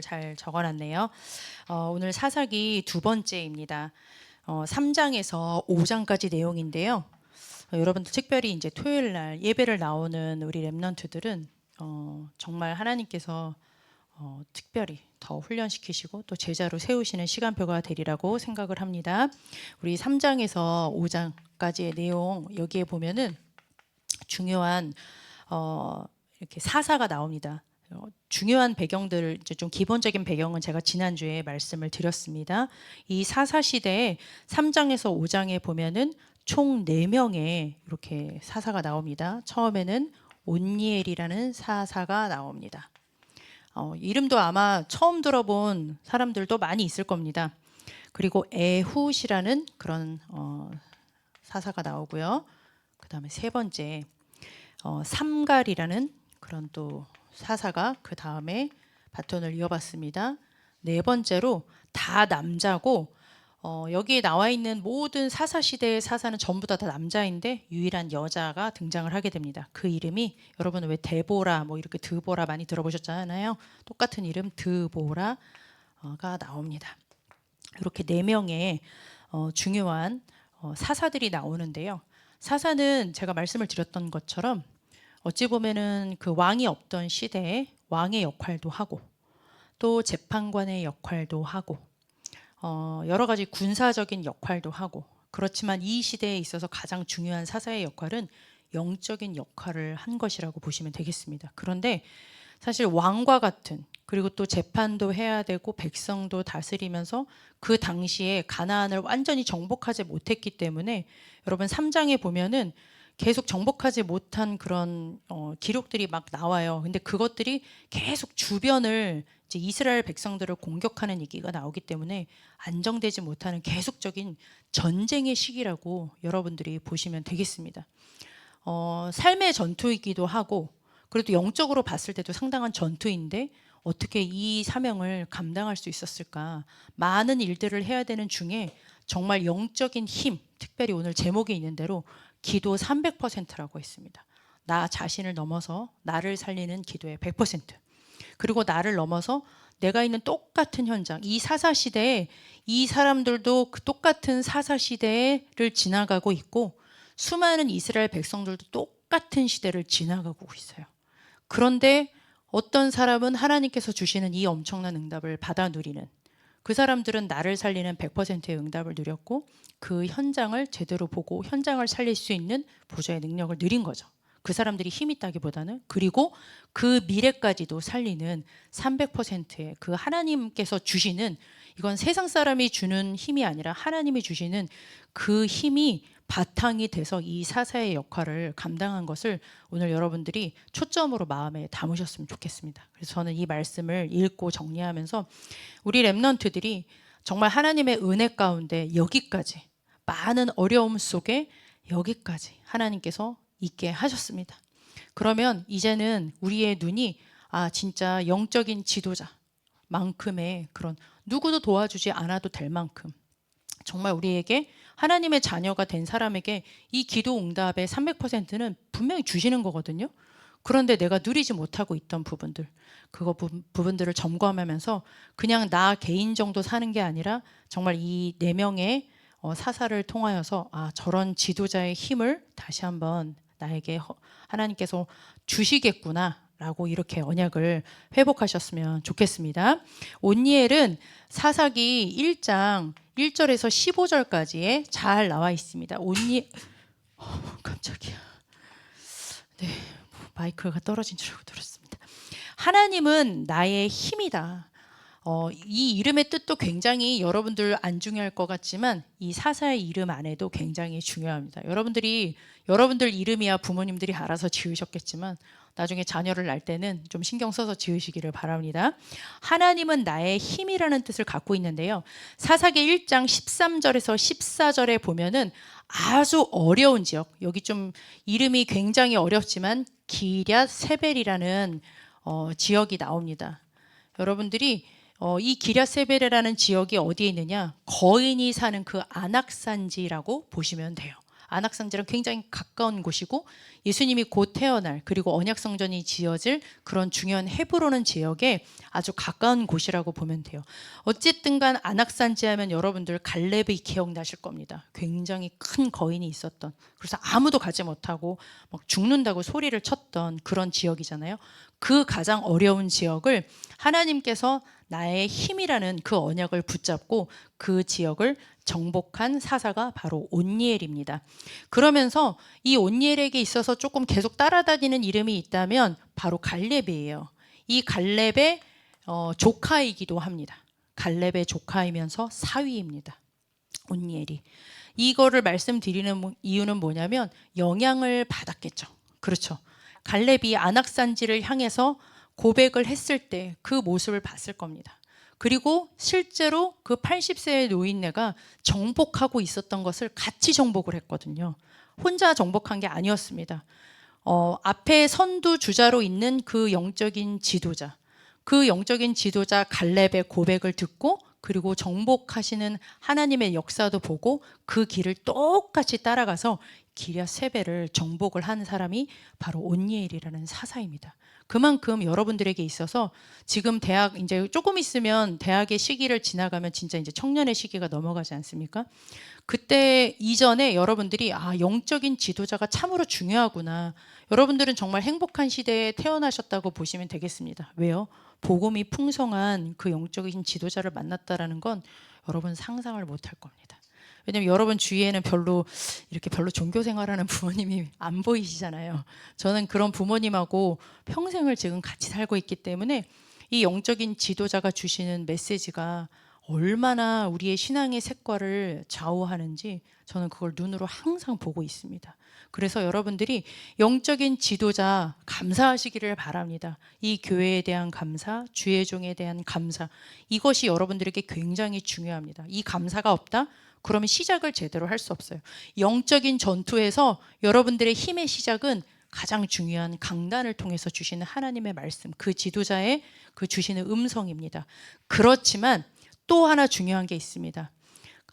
잘 적어놨네요. 오늘 사사기 두 번째입니다. 3장에서 5장까지 내용인데요. 여러분들 특별히 이제 토요일 날 예배를 나오는 우리 렘넌트들은 정말 하나님께서 특별히 더 훈련시키시고 또 제자로 세우시는 시간표가 되리라고 생각을 합니다. 우리 3장에서 5장까지의 내용 여기에 보면은 중요한 이렇게 사사가 나옵니다. 중요한 배경들 이제 좀 기본적인 배경은 제가 지난주에 말씀을 드렸습니다. 이 사사 시대에 3장에서 5장에 보면은 총 4명의 이렇게 사사가 나옵니다. 처음에는 온니엘이라는 사사가 나옵니다. 이름도 아마 처음 들어본 사람들도 많이 있을 겁니다. 그리고 에훗이라는 그런 사사가 나오고요. 그 다음에 세 번째 삼갈이라는 그런 또 사사가 그 다음에 바톤을 이어받습니다. 네 번째로 다 남자고 여기에 나와 있는 모든 사사 시대의 사사는 전부 다 남자인데 유일한 여자가 등장을 하게 됩니다. 그 이름이 여러분 왜 데보라 뭐 이렇게 드보라 많이 들어보셨잖아요. 똑같은 이름 드보라가 나옵니다. 이렇게 4명의 중요한 사사들이 나오는데요. 사사는 제가 말씀을 드렸던 것처럼 어찌 보면은 그 왕이 없던 시대에 왕의 역할도 하고 또 재판관의 역할도 하고 여러 가지 군사적인 역할도 하고 그렇지만 이 시대에 있어서 가장 중요한 사사의 역할은 영적인 역할을 한 것이라고 보시면 되겠습니다. 그런데 사실 왕과 같은 그리고 또 재판도 해야 되고 백성도 다스리면서 그 당시에 가나안을 완전히 정복하지 못했기 때문에 여러분 3장에 보면은 계속 정복하지 못한 그런 기록들이 막 나와요. 근데 그것들이 계속 주변을 이제 이스라엘 백성들을 공격하는 얘기가 나오기 때문에 안정되지 못하는 계속적인 전쟁의 시기라고 여러분들이 보시면 되겠습니다. 삶의 전투이기도 하고 그래도 영적으로 봤을 때도 상당한 전투인데 어떻게 이 사명을 감당할 수 있었을까? 많은 일들을 해야 되는 중에 정말 영적인 힘, 특별히 오늘 제목에 있는 대로 기도 300%라고 했습니다. 나 자신을 넘어서 나를 살리는 기도의 100%. 그리고 나를 넘어서 내가 있는 똑같은 현장, 이 사사 시대에 이 사람들도 그 똑같은 사사 시대를 지나가고 있고 수많은 이스라엘 백성들도 똑같은 시대를 지나가고 있어요. 그런데 어떤 사람은 하나님께서 주시는 이 엄청난 응답을 받아 누리는 그 사람들은 나를 살리는 100%의 응답을 누렸고 그 현장을 제대로 보고 현장을 살릴 수 있는 보좌의 능력을 누린 거죠. 그 사람들이 힘이 있다기보다는 그리고 그 미래까지도 살리는 300%의 그 하나님께서 주시는 이건 세상 사람이 주는 힘이 아니라 하나님이 주시는 그 힘이 바탕이 돼서 이 사사의 역할을 감당한 것을 오늘 여러분들이 초점으로 마음에 담으셨으면 좋겠습니다. 그래서 저는 이 말씀을 읽고 정리하면서 우리 렘넌트들이 정말 하나님의 은혜 가운데 여기까지 많은 어려움 속에 여기까지 하나님께서 있게 하셨습니다. 그러면 이제는 우리의 눈이 진짜 영적인 지도자만큼의 그런 누구도 도와주지 않아도 될 만큼 정말 우리에게 하나님의 자녀가 된 사람에게 이 기도 응답의 300%는 분명히 주시는 거거든요. 그런데 내가 누리지 못하고 있던 부분들, 부분들을 점검하면서 그냥 나 개인 정도 사는 게 아니라 정말 이 4명의 사사를 통하여서 저런 지도자의 힘을 다시 한번 나에게 하나님께서 주시겠구나 라고 이렇게 언약을 회복하셨으면 좋겠습니다. 온니엘은 사사기 1장 1절에서 15절까지에 잘 나와 있습니다. 깜짝이야. 네, 마이크가 떨어진 줄 알고 들었습니다. 하나님은 나의 힘이다. 이 이름의 뜻도 굉장히 여러분들 안 중요할 것 같지만 이 사사의 이름 안에도 굉장히 중요합니다. 여러분들 이름이야 부모님들이 알아서 지으셨겠지만 나중에 자녀를 낳을 때는 좀 신경 써서 지으시기를 바랍니다. 하나님은 나의 힘이라는 뜻을 갖고 있는데요. 사사기 1장 13절에서 14절에 보면은 아주 어려운 지역, 여기 좀 이름이 굉장히 어렵지만 기럇 세벨이라는 지역이 나옵니다. 여러분들이 이 기럇 세벨이라는 지역이 어디에 있느냐? 거인이 사는 그 안악산지라고 보시면 돼요. 안악산지랑 굉장히 가까운 곳이고 예수님이 곧 태어날 그리고 언약성전이 지어질 그런 중요한 헤브론은 지역에 아주 가까운 곳이라고 보면 돼요. 어쨌든 간 안악산지 하면 여러분들 갈렙이 기억나실 겁니다. 굉장히 큰 거인이 있었던, 그래서 아무도 가지 못하고 막 죽는다고 소리를 쳤던 그런 지역이잖아요. 그 가장 어려운 지역을 하나님께서 나의 힘이라는 그 언약을 붙잡고 그 지역을 정복한 사사가 바로 온니엘입니다. 그러면서 이 온니엘에게 있어서 조금 계속 따라다니는 이름이 있다면 바로 갈렙이에요. 이 갈렙의 조카이기도 합니다. 갈렙의 조카이면서 사위입니다. 온니엘이. 이거를 말씀드리는 이유는 뭐냐면 영향을 받았겠죠. 그렇죠. 갈렙이 안악산지를 향해서 고백을 했을 때 그 모습을 봤을 겁니다. 그리고 실제로 그 80세의 노인네가 정복하고 있었던 것을 같이 정복을 했거든요. 혼자 정복한 게 아니었습니다. 앞에 선두 주자로 있는 그 영적인 지도자, 그 영적인 지도자 갈렙의 고백을 듣고 그리고 정복하시는 하나님의 역사도 보고 그 길을 똑같이 따라가서 기랴세벨을 정복을 한 사람이 바로 온니엘이라는 사사입니다. 그만큼 여러분들에게 있어서 지금 대학 이제 조금 있으면 대학의 시기를 지나가면 진짜 이제 청년의 시기가 넘어가지 않습니까? 그때 이전에 여러분들이 영적인 지도자가 참으로 중요하구나. 여러분들은 정말 행복한 시대에 태어나셨다고 보시면 되겠습니다. 왜요? 복음이 풍성한 그 영적인 지도자를 만났다라는 건 여러분 상상을 못할 겁니다. 왜냐면 여러분 주위에는 별로 종교 생활하는 부모님이 안 보이시잖아요. 저는 그런 부모님하고 평생을 지금 같이 살고 있기 때문에 이 영적인 지도자가 주시는 메시지가 얼마나 우리의 신앙의 색깔을 좌우하는지 저는 그걸 눈으로 항상 보고 있습니다. 그래서 여러분들이 영적인 지도자 감사하시기를 바랍니다. 이 교회에 대한 감사, 주의 종에 대한 감사, 이것이 여러분들에게 굉장히 중요합니다. 이 감사가 없다? 그러면 시작을 제대로 할 수 없어요. 영적인 전투에서 여러분들의 힘의 시작은 가장 중요한 강단을 통해서 주시는 하나님의 말씀, 그 지도자의 그 주시는 음성입니다. 그렇지만 또 하나 중요한 게 있습니다.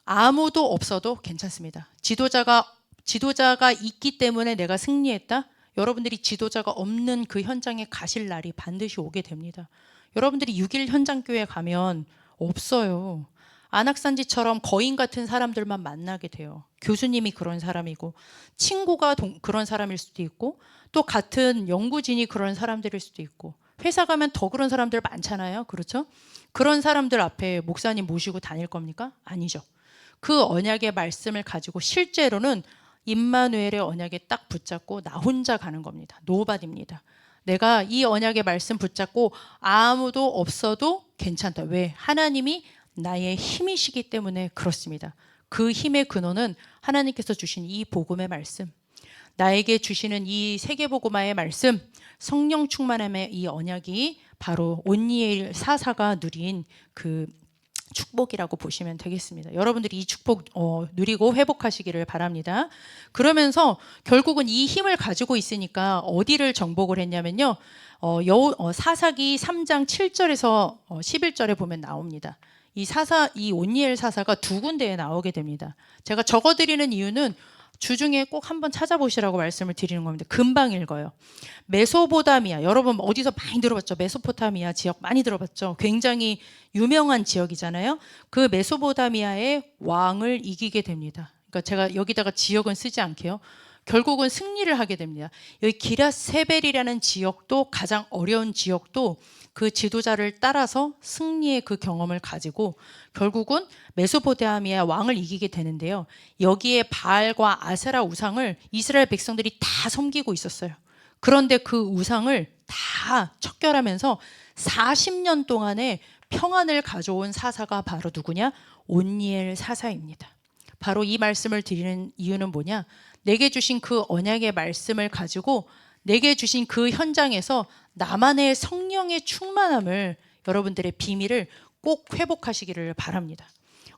아무도 없어도 괜찮습니다. 지도자가 있기 때문에 내가 승리했다? 여러분들이 지도자가 없는 그 현장에 가실 날이 반드시 오게 됩니다. 여러분들이 6일 현장교회 가면 없어요. 안악산지처럼 거인 같은 사람들만 만나게 돼요. 교수님이 그런 사람이고 친구가 그런 사람일 수도 있고 또 같은 연구진이 그런 사람들일 수도 있고 회사 가면 더 그런 사람들 많잖아요. 그렇죠? 그런 사람들 앞에 목사님 모시고 다닐 겁니까? 아니죠. 그 언약의 말씀을 가지고 실제로는 임마누엘의 언약에 딱 붙잡고 나 혼자 가는 겁니다. 노바디입니다. 내가 이 언약의 말씀 붙잡고 아무도 없어도 괜찮다. 왜? 하나님이 나의 힘이시기 때문에 그렇습니다. 그 힘의 근원은 하나님께서 주신 이 복음의 말씀, 나에게 주시는 이 세계복음화의 말씀, 성령 충만함의 이 언약이 바로 온니엘 사사가 누린 그 축복이라고 보시면 되겠습니다. 여러분들이 이 축복 누리고 회복하시기를 바랍니다. 그러면서 결국은 이 힘을 가지고 있으니까 어디를 정복을 했냐면요. 사사기 3장 7절에서 11절에 보면 나옵니다. 이 온니엘 사사가 두 군데에 나오게 됩니다. 제가 적어드리는 이유는 주중에 꼭 한번 찾아보시라고 말씀을 드리는 겁니다. 금방 읽어요. 메소포타미아, 여러분 어디서 많이 들어봤죠? 메소포타미아 지역 많이 들어봤죠? 굉장히 유명한 지역이잖아요. 그 메소포타미아의 왕을 이기게 됩니다. 그러니까 제가 여기다가 지역은 쓰지 않게요. 결국은 승리를 하게 됩니다. 여기 기랴세벨이라는 지역도 가장 어려운 지역도 그 지도자를 따라서 승리의 그 경험을 가지고 결국은 메소포타미아 왕을 이기게 되는데요. 여기에 바알과 아세라 우상을 이스라엘 백성들이 다 섬기고 있었어요. 그런데 그 우상을 다 척결하면서 40년 동안의 평안을 가져온 사사가 바로 누구냐? 온니엘 사사입니다. 바로 이 말씀을 드리는 이유는 뭐냐? 내게 주신 그 언약의 말씀을 가지고 내게 주신 그 현장에서 나만의 성령의 충만함을 여러분들의 비밀을 꼭 회복하시기를 바랍니다.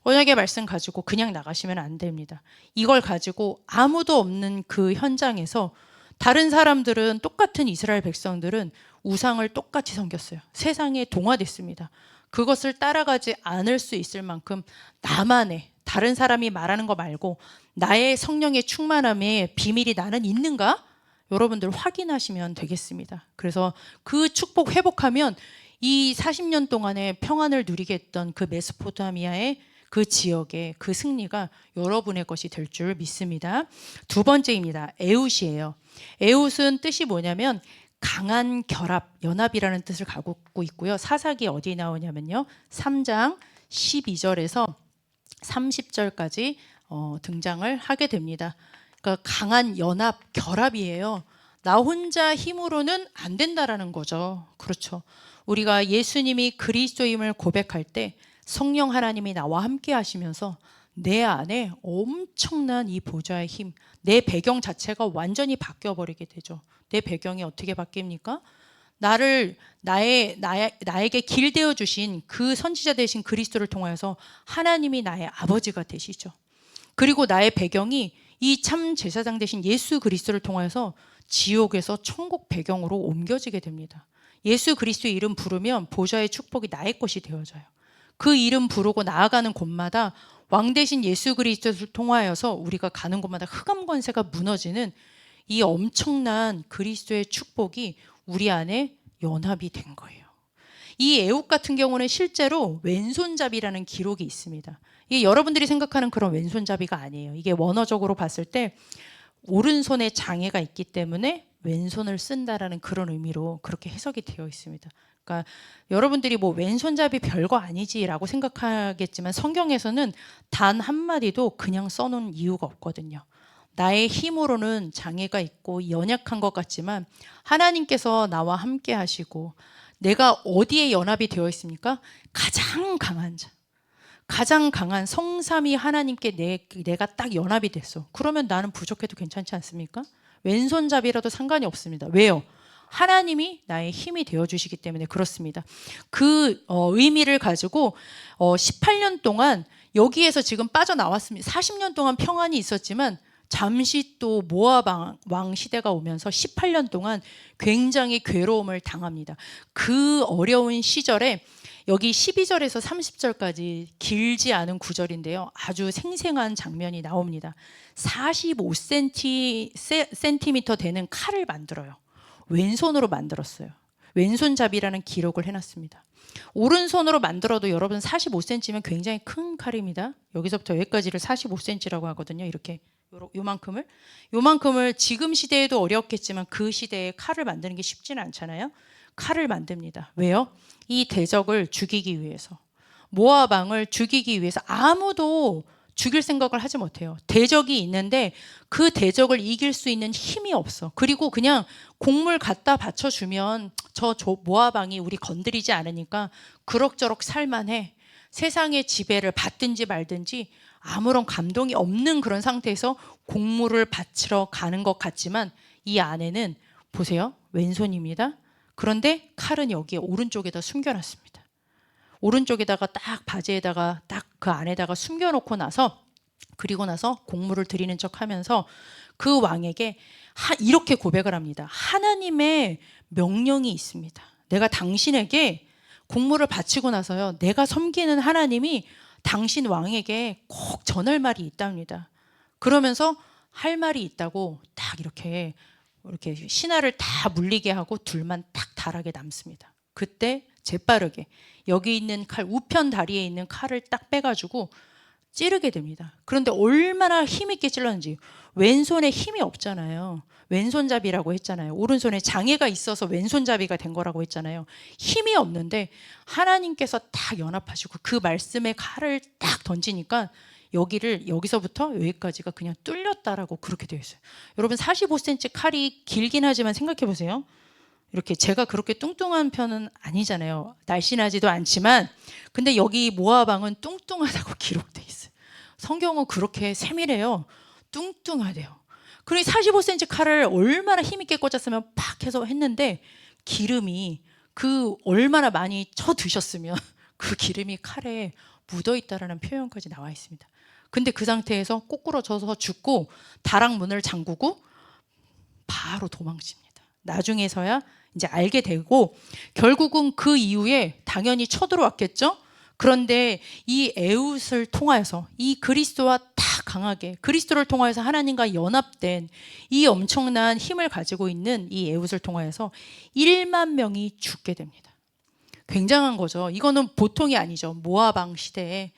언약의 말씀 가지고 그냥 나가시면 안 됩니다. 이걸 가지고 아무도 없는 그 현장에서 다른 사람들은 똑같은 이스라엘 백성들은 우상을 똑같이 섬겼어요. 세상에 동화됐습니다. 그것을 따라가지 않을 수 있을 만큼 나만의 다른 사람이 말하는 거 말고 나의 성령의 충만함의 비밀이 나는 있는가? 여러분들 확인하시면 되겠습니다. 그래서 그 축복 회복하면 이 40년 동안의 평안을 누리게 했던 그 메소포타미아의 그 지역의 그 승리가 여러분의 것이 될 줄 믿습니다. 두 번째입니다. 에웃이에요. 에웃은 뜻이 뭐냐면 강한 결합, 연합이라는 뜻을 갖고 있고요. 사사기 어디 나오냐면요. 3장 12절에서 30절까지 등장을 하게 됩니다. 그러니까 강한 연합, 결합이에요. 나 혼자 힘으로는 안 된다라는 거죠. 그렇죠. 우리가 예수님이 그리스도임을 고백할 때 성령 하나님이 나와 함께 하시면서 내 안에 엄청난 이 보좌의 힘, 내 배경 자체가 완전히 바뀌어버리게 되죠. 내 배경이 어떻게 바뀝니까? 나에게 길 되어 주신 그 선지자 되신 그리스도를 통하여서 하나님이 나의 아버지가 되시죠. 그리고 나의 배경이 이 참 제사장 되신 예수 그리스도를 통하여서 지옥에서 천국 배경으로 옮겨지게 됩니다. 예수 그리스도의 이름 부르면 보좌의 축복이 나의 것이 되어져요. 그 이름 부르고 나아가는 곳마다 왕 대신 예수 그리스도를 통하여서 우리가 가는 곳마다 흑암 권세가 무너지는 이 엄청난 그리스도의 축복이 우리 안에 연합이 된 거예요. 이 애국 같은 경우는 실제로 왼손잡이라는 기록이 있습니다. 이게 여러분들이 생각하는 그런 왼손잡이가 아니에요. 이게 원어적으로 봤을 때 오른손에 장애가 있기 때문에 왼손을 쓴다라는 그런 의미로 그렇게 해석이 되어 있습니다. 그러니까 여러분들이 뭐 왼손잡이 별거 아니지라고 생각하겠지만 성경에서는 단 한마디도 그냥 써놓은 이유가 없거든요. 나의 힘으로는 장애가 있고 연약한 것 같지만 하나님께서 나와 함께 하시고 내가 어디에 연합이 되어 있습니까? 가장 강한 자, 가장 강한 성삼위 하나님께 내가 딱 연합이 됐어. 그러면 나는 부족해도 괜찮지 않습니까? 왼손잡이라도 상관이 없습니다. 왜요? 하나님이 나의 힘이 되어주시기 때문에 그렇습니다. 그 의미를 가지고 18년 동안 여기에서 지금 빠져나왔습니다. 40년 동안 평안이 있었지만 잠시 또 모압 왕 시대가 오면서 18년 동안 굉장히 괴로움을 당합니다. 그 어려운 시절에 여기 12절에서 30절까지 길지 않은 구절인데요. 아주 생생한 장면이 나옵니다. 45cm 되는 칼을 만들어요. 왼손으로 만들었어요. 왼손잡이라는 기록을 해놨습니다. 오른손으로 만들어도 여러분 45cm면 굉장히 큰 칼입니다. 여기서부터 여기까지를 45cm라고 하거든요. 이렇게 요만큼을 지금 시대에도 어렵겠지만 그 시대에 칼을 만드는 게 쉽지는 않잖아요. 칼을 만듭니다. 왜요? 이 대적을 죽이기 위해서, 모압 왕을 죽이기 위해서. 아무도 죽일 생각을 하지 못해요. 대적이 있는데 그 대적을 이길 수 있는 힘이 없어. 그리고 그냥 곡물 갖다 바쳐주면 저 모압 왕이 우리 건드리지 않으니까 그럭저럭 살만해. 세상의 지배를 받든지 말든지 아무런 감동이 없는 그런 상태에서 곡물을 바치러 가는 것 같지만 이 안에는 보세요. 왼손입니다. 그런데 칼은 여기에 오른쪽에다 숨겨놨습니다. 오른쪽에다가 딱 바지에다가 딱 그 안에다가 숨겨놓고 나서, 그리고 나서 곡물을 드리는 척 하면서 그 왕에게 이렇게 고백을 합니다. 하나님의 명령이 있습니다. 내가 당신에게 곡물을 바치고 나서요, 내가 섬기는 하나님이 당신 왕에게 꼭 전할 말이 있답니다. 그러면서 할 말이 있다고 딱 이렇게 신하를 다 물리게 하고 둘만 딱 달하게 남습니다. 그때 재빠르게 여기 있는 칼, 우편 다리에 있는 칼을 딱 빼가지고 찌르게 됩니다. 그런데 얼마나 힘있게 찔렀는지. 왼손에 힘이 없잖아요. 왼손잡이라고 했잖아요. 오른손에 장애가 있어서 왼손잡이가 된 거라고 했잖아요. 힘이 없는데 하나님께서 딱 연합하시고 그 말씀의 칼을 딱 던지니까 여기서부터 여기까지가 그냥 뚫렸다라고 그렇게 되어 있어요. 여러분 45cm 칼이 길긴 하지만 생각해 보세요. 이렇게 제가 그렇게 뚱뚱한 편은 아니잖아요. 날씬하지도 않지만, 근데 여기 모압 왕은 뚱뚱하다고 기록돼 있어요. 성경은 그렇게 세밀해요. 뚱뚱하대요. 그러니 45cm 칼을 얼마나 힘있게 꽂았으면 팍 해서 했는데 기름이 그 얼마나 많이 쳐 드셨으면 그 기름이 칼에 묻어 있다라는 표현까지 나와 있습니다. 근데 그 상태에서 꼬꾸러져서 죽고 다락 문을 잠그고 바로 도망칩니다. 나중에서야 이제 알게 되고 결국은 그 이후에 당연히 쳐들어왔겠죠. 그런데 이 에웃을 통하여서 이 그리스도와 딱 강하게 그리스도를 통하여서 하나님과 연합된 이 엄청난 힘을 가지고 있는 이 에훗을 통하여서 1만 명이 죽게 됩니다. 굉장한 거죠. 이거는 보통이 아니죠. 모압 왕 시대에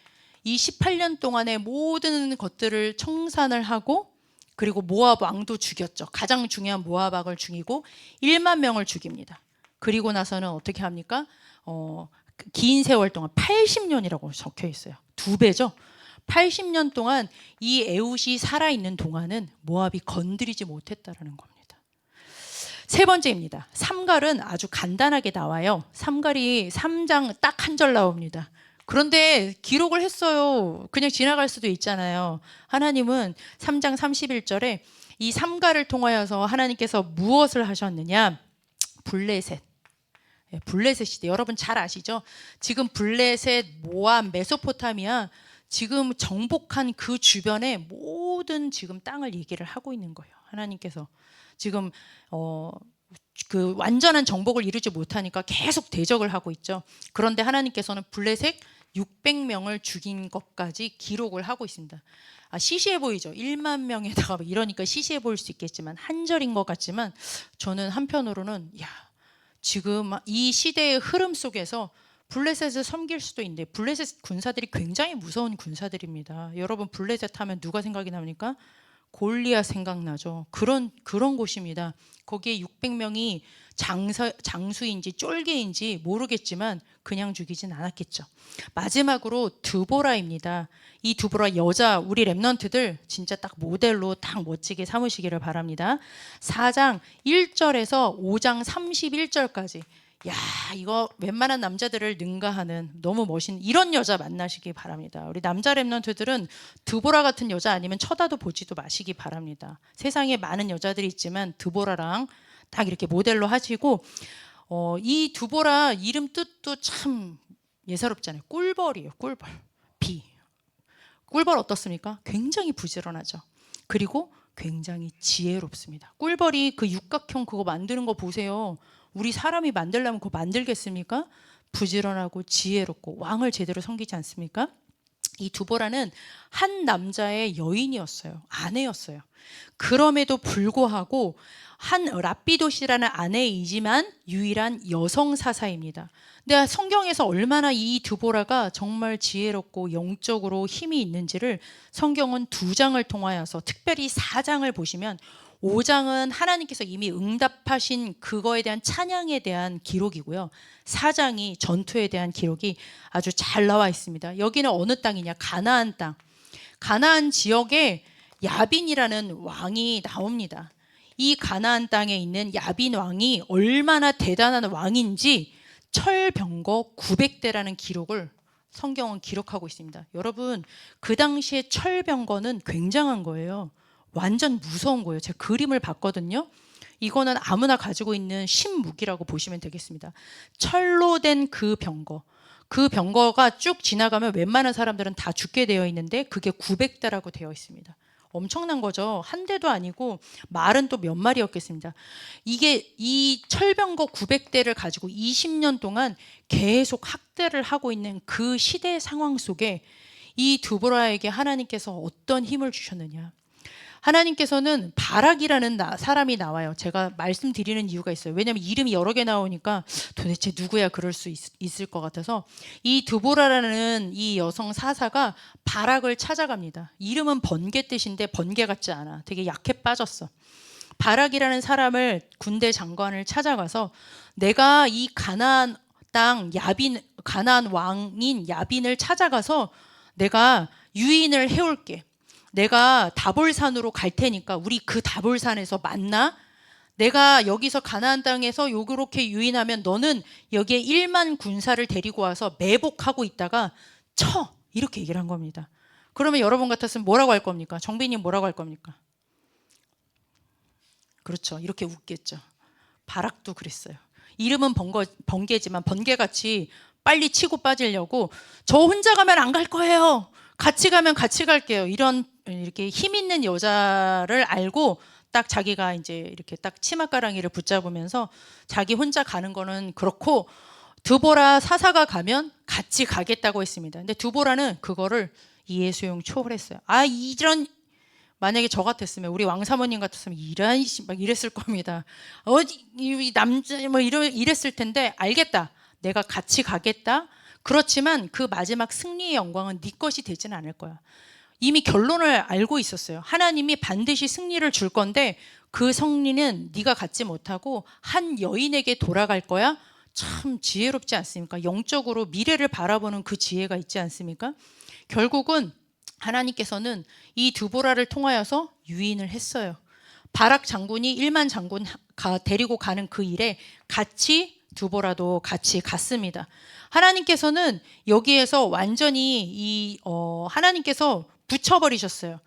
이 18년 동안의 모든 것들을 청산을 하고, 그리고 모압 왕도 죽였죠. 가장 중요한 모압 왕을 죽이고 1만 명을 죽입니다. 그리고 나서는 어떻게 합니까? 긴 세월 동안 80년이라고 적혀 있어요. 2배죠. 80년 동안 이 에훗이 살아있는 동안은 모압이 건드리지 못했다라는 겁니다. 세 번째입니다. 삼갈은 아주 간단하게 나와요. 삼갈이 3장 딱 한 절 나옵니다. 그런데 기록을 했어요. 그냥 지나갈 수도 있잖아요. 하나님은 3장 31절에 이 삼갈을 통하여서 하나님께서 무엇을 하셨느냐? 블레셋. 블레셋 시대, 여러분 잘 아시죠? 지금 블레셋, 모압, 메소포타미아, 지금 정복한 그 주변의 모든 지금 땅을 얘기를 하고 있는 거예요. 하나님께서 지금 그 완전한 정복을 이루지 못하니까 계속 대적을 하고 있죠. 그런데 하나님께서는 블레셋 600명을 죽인 것까지 기록을 하고 있습니다. 시시해 보이죠. 1만 명에다가 이러니까 시시해 보일 수 있겠지만 한 절인 것 같지만, 저는 한편으로는 지금 이 시대의 흐름 속에서 블레셋을 섬길 수도 있는데, 블레셋 군사들이 굉장히 무서운 군사들입니다. 여러분 블레셋 하면 누가 생각이 납니까? 골리앗 생각나죠. 그런 곳입니다. 거기에 600명이 장수인지 쫄개인지 모르겠지만 그냥 죽이진 않았겠죠. 마지막으로 드보라입니다. 이 드보라 여자, 우리 랩넌트들 진짜 딱 모델로 딱 멋지게 삼으시기를 바랍니다. 4장 1절에서 5장 31절까지 이거 웬만한 남자들을 능가하는 너무 멋있는 이런 여자 만나시기 바랍니다. 우리 남자 랩넌트들은 드보라 같은 여자 아니면 쳐다도 보지도 마시기 바랍니다. 세상에 많은 여자들이 있지만 드보라랑 딱 이렇게 모델로 하시고, 이 드보라 이름 뜻도 참 예사롭잖아요. 꿀벌이에요. 꿀벌. 꿀벌 어떻습니까? 굉장히 부지런하죠. 그리고 굉장히 지혜롭습니다. 꿀벌이 그 육각형 그거 만드는 거 보세요. 우리 사람이 만들려면 그거 만들겠습니까? 부지런하고 지혜롭고 왕을 제대로 섬기지 않습니까? 이 드보라는 한 남자의 여인이었어요. 아내였어요. 그럼에도 불구하고 한 라피도시라는 아내이지만 유일한 여성 사사입니다. 근데 성경에서 얼마나 이 드보라가 정말 지혜롭고 영적으로 힘이 있는지를 성경은 2장을 통하여서, 특별히 4장을 보시면 5장은 하나님께서 이미 응답하신 그거에 대한 찬양에 대한 기록이고요. 4장이 전투에 대한 기록이 아주 잘 나와 있습니다. 여기는 어느 땅이냐? 가나안 땅. 가나안 지역에 야빈이라는 왕이 나옵니다. 이 가나안 땅에 있는 야빈 왕이 얼마나 대단한 왕인지 철병거 900대라는 기록을 성경은 기록하고 있습니다. 여러분, 그 당시에 철병거는 굉장한 거예요. 완전 무서운 거예요. 제가 그림을 봤거든요. 이거는 아무나 가지고 있는 신무기라고 보시면 되겠습니다. 철로 된 그 병거. 그 병거가 쭉 지나가면 웬만한 사람들은 다 죽게 되어 있는데 그게 900대라고 되어 있습니다. 엄청난 거죠. 한 대도 아니고 말은 또 몇 마리였겠습니다. 이게 이 철병거 900대를 가지고 20년 동안 계속 학대를 하고 있는 그 시대 상황 속에 이 드보라에게 하나님께서 어떤 힘을 주셨느냐? 하나님께서는 바락이라는 사람이 나와요. 제가 말씀드리는 이유가 있어요. 왜냐하면 이름이 여러 개 나오니까 도대체 누구야 그럴 수 있을 것 같아서, 이 드보라라는 이 여성 사사가 바락을 찾아갑니다. 이름은 번개 뜻인데 번개 같지 않아. 되게 약해 빠졌어. 바락이라는 사람을, 군대 장관을 찾아가서 내가 이 가나안 땅 가나안 왕인 야빈을 찾아가서 내가 유인을 해올게. 내가 다볼산으로 갈 테니까 우리 그 다볼산에서 만나. 내가 여기서 가나안 땅에서 요렇게 유인하면 너는 여기에 1만 군사를 데리고 와서 매복하고 있다가 쳐. 이렇게 얘기를 한 겁니다. 그러면 여러분 같았으면 뭐라고 할 겁니까? 정빈님 뭐라고 할 겁니까? 그렇죠. 이렇게 웃겠죠. 바락도 그랬어요. 이름은 번개지만 번개같이 빨리 치고 빠지려고, 저 혼자 가면 안 갈 거예요. 같이 가면 같이 갈게요. 이렇게 힘 있는 여자를 알고 딱 자기가 이제 이렇게 딱 치맛가랑이를 붙잡으면서 자기 혼자 가는 거는 그렇고 드보라 사사가 가면 같이 가겠다고 했습니다. 근데 드보라는 그거를 이해수용 초월했어요. 이런, 만약에 저 같았으면, 우리 왕 사모님 같았으면 이런 막 이랬을 겁니다. 이 남자 뭐 이랬을 텐데, 알겠다, 내가 같이 가겠다. 그렇지만 그 마지막 승리의 영광은 네 것이 되지는 않을 거야. 이미 결론을 알고 있었어요. 하나님이 반드시 승리를 줄 건데 그 승리는 네가 갖지 못하고 한 여인에게 돌아갈 거야. 참 지혜롭지 않습니까? 영적으로 미래를 바라보는 그 지혜가 있지 않습니까? 결국은 하나님께서는 이 드보라를 통하여서 유인을 했어요. 바락 장군이 1만 장군 데리고 가는 그 일에 같이 드보라도 같이 갔습니다. 하나님께서는 여기에서 완전히 하나님께서 붙여버리셨어요.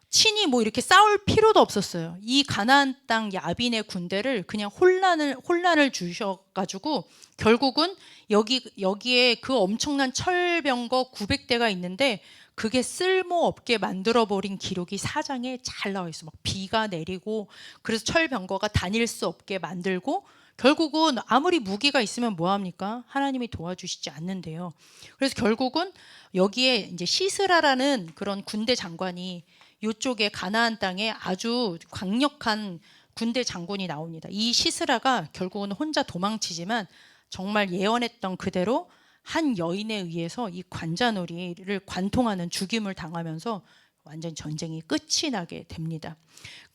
친히 뭐 이렇게 싸울 필요도 없었어요. 이 가나안 땅 야빈의 군대를 그냥 혼란을 주셔가지고 결국은 여기에 그 엄청난 철병거 900대가 있는데 그게 쓸모없게 만들어버린 기록이 4장에 잘 나와 있어. 막 비가 내리고 그래서 철병거가 다닐 수 없게 만들고 결국은 아무리 무기가 있으면 뭐합니까? 하나님이 도와주시지 않는데요. 그래서 결국은 여기에 이제 시스라라는 그런 군대 장관이 이쪽에 가나안 땅에 아주 강력한 군대 장군이 나옵니다. 이 시스라가 결국은 혼자 도망치지만 정말 예언했던 그대로 한 여인에 의해서 이 관자놀이를 관통하는 죽임을 당하면서 완전 전쟁이 끝이 나게 됩니다.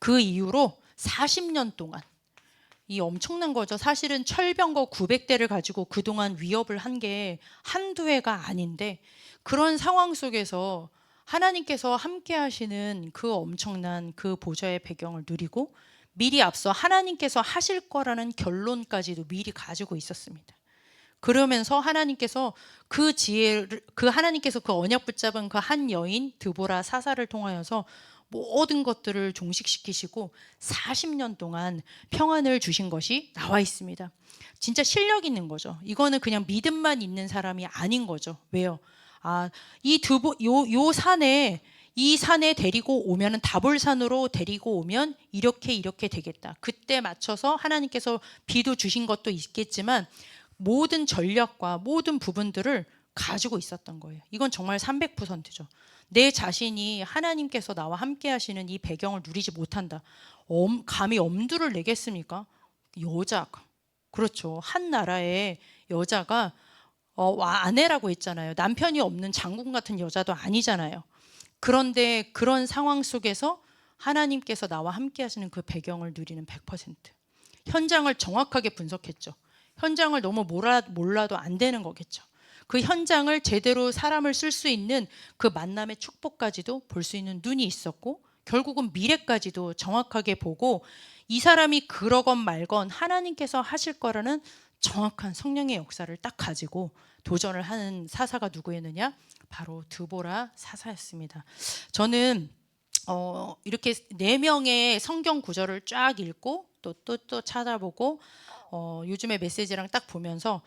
그 이후로 40년 동안 이 엄청난 거죠. 사실은 철병거 900대를 가지고 그동안 위협을 한 게 한두 해가 아닌데 그런 상황 속에서 하나님께서 함께 하시는 그 엄청난 그 보좌의 배경을 누리고 미리 앞서 하나님께서 하실 거라는 결론까지도 미리 가지고 있었습니다. 그러면서 하나님께서 그 지혜를, 하나님께서 그 언약 붙잡은 그 한 여인 드보라 사사를 통하여서 모든 것들을 종식시키시고 40년 동안 평안을 주신 것이 나와 있습니다. 진짜 실력 있는 거죠. 이거는 그냥 믿음만 있는 사람이 아닌 거죠. 왜요? 이 산에 데리고 오면은 다볼산으로 데리고 오면 이렇게 되겠다. 그때 맞춰서 하나님께서 비도 주신 것도 있겠지만 모든 전략과 모든 부분들을 가지고 있었던 거예요. 이건 정말 300%죠. 내 자신이 하나님께서 나와 함께 하시는 이 배경을 누리지 못한다. 감히 엄두를 내겠습니까? 여자가. 그렇죠. 한 나라의 여자가 아내라고 했잖아요. 남편이 없는 장군 같은 여자도 아니잖아요. 그런데 그런 상황 속에서 하나님께서 나와 함께 하시는 그 배경을 누리는 100%. 현장을 정확하게 분석했죠. 현장을 너무 몰라도 안 되는 거겠죠. 그 현장을 제대로 사람을 쓸 수 있는 그 만남의 축복까지도 볼 수 있는 눈이 있었고 결국은 미래까지도 정확하게 보고 이 사람이 그러건 말건 하나님께서 하실 거라는 정확한 성령의 역사를 딱 가지고 도전을 하는 사사가 누구였느냐? 바로 드보라 사사였습니다. 저는 이렇게 4명의 성경 구절을 쫙 읽고 또 찾아보고 요즘에 메시지랑 딱 보면서